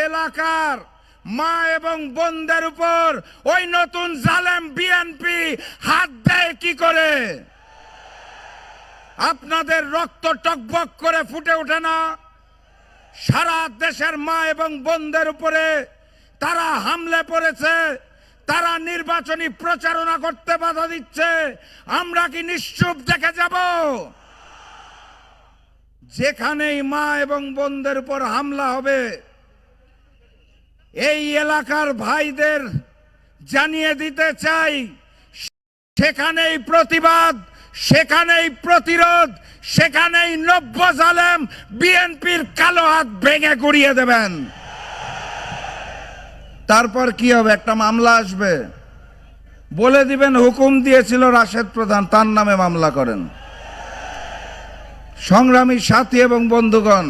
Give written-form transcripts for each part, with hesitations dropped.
এলাকার মা এবং বোনদের উপর ওই নতুন জালেম বিএনপি হাত দেয় কি করে? আপনাদের রক্ত টকবক করে ফুটে ওঠে না? সারা দেশের মা এবং বোনদের উপরে তারা হামলে পড়েছে, তারা নির্বাচনী প্রচারণা করতে বাধা দিচ্ছে। আমরা কি নিশ্চুপ দেখে যাব? যেখানেই মা এবং বোনদের উপর হামলা হবে, এই এলাকার ভাইদের জানিয়ে দিতে চাই, সেখানেই প্রতিবাদ, সেখানেই প্রতিরোধ, সেখানেই নব্য জালেম বিএনপির কালো হাত ভেঙে গুড়িয়ে দেবেন। তারপর কি হবে? একটা মামলা আসবে, বলে দিবেন হুকুম দিয়েছিল রাশেদ প্রধান, তার নামে মামলা করেন। সংগ্রামী সাথী এবং বন্ধুগণ,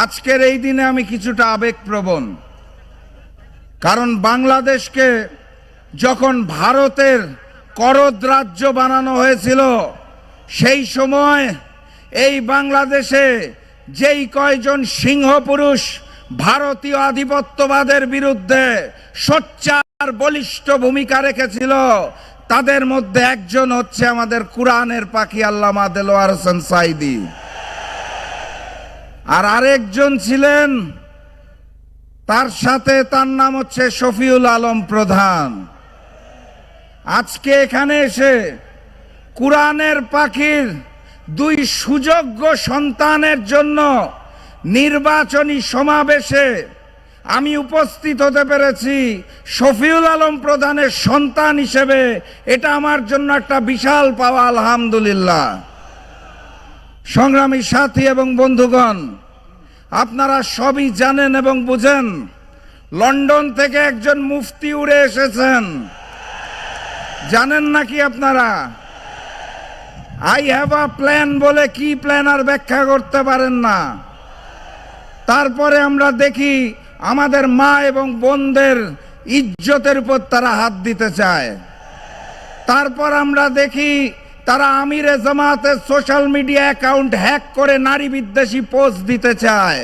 আজকের এই দিনে আমি কিছুটা আবেগপ্রবণ। কারণ বাংলাদেশকে যখন ভারতের করদ রাজ্য বানানো হয়েছিল, সেই সময় এই বাংলাদেশে যেই কয়জন সিংহ পুরুষ ভারতীয় আধিপত্যবাদের বিরুদ্ধে সোচ্চার বলিষ্ঠ ভূমিকা রেখেছিল, তাদের মধ্যে একজন হচ্ছে আমাদের কুরআনের পাখি আল্লামা দেলোয়ার হোসেন সাঈদী। আর আরেকজন ছিলেন তার সাথে, তার নাম হচ্ছে শফিউল আলম প্রধান। আজকে এখানে এসে কুরআনের পাখির দুই সুযোগ্য সন্তানের জন্য নির্বাচনী সমাবেশে আমি উপস্থিত হতে পেরেছি শফিউল আলম প্রধানের সন্তান হিসেবে। এটা আমার জন্য একটা বিশাল পাওয়া, আলহামদুলিল্লাহ। সংগ্রামী সাথী এবং বন্ধুগণ, আপনারা সবই জানেন এবং বুঝেন, লন্ডন থেকে একজন মুফতি উড়ে এসেছেন। জানেন নাকি আপনারা? আই হ্যাভ আ প্ল্যান বলে কি প্ল্যান আর ব্যাখ্যা করতে পারেন না। তারপরে আমরা দেখি আমাদের মা এবং বোনদের ইজ্জতের উপর তারা হাত দিতে চায়। তারপর আমরা দেখি তারা আমিরে জামাতের সোশ্যাল মিডিয়া অ্যাকাউন্ট হ্যাক করে নারী বিদ্বেষী পোস্ট দিতে চায়।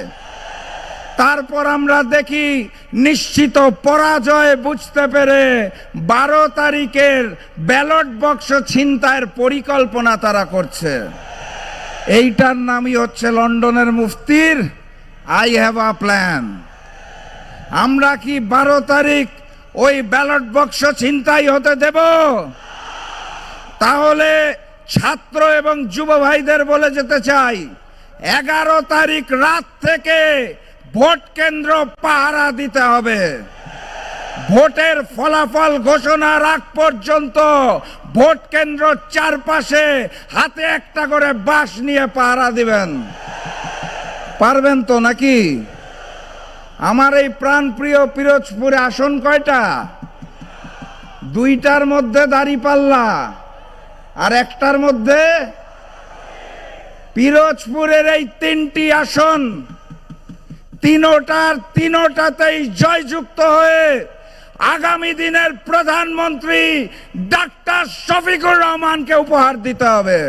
তারপর আমরা দেখি নিশ্চিত পরাজয় বুঝতে পেরে 12 তারিখের ব্যালট বক্স ছিনতাইয়ের পরিকল্পনা তারা করছে। এইটার নামই হচ্ছে লন্ডনের মুফতির আই হ্যাভ আ প্ল্যান। আমরা কি 12 তারিখ ওই ব্যালট বক্স ছিনতাই হতে দেব? তাহলে ছাত্র এবং যুব ভাইদের বলে যেতে চাই, 11 তারিখ রাত থেকে ভোট কেন্দ্র পাহারা দিতে হবে। ভোটের ফলাফল ঘোষণার আগ পর্যন্ত ভোট কেন্দ্র চারপাশে হাতে একটা করে বাঁশ নিয়ে পাহারা দিবেন। পারবেন তো নাকি? আমার এই প্রাণপ্রিয় পিরোজপুরে আসন কয়টা? 2টার মধ্যে দাঁড়িপাল্লা আর একটার মধ্যে পিরোজপুরের এই 3টি আসন, তিনোটাতেই জয়যুক্ত হয়ে আগামী দিনের প্রধানমন্ত্রী ডাক্তার শফিকুর রহমানকে উপহার দিতে হবে।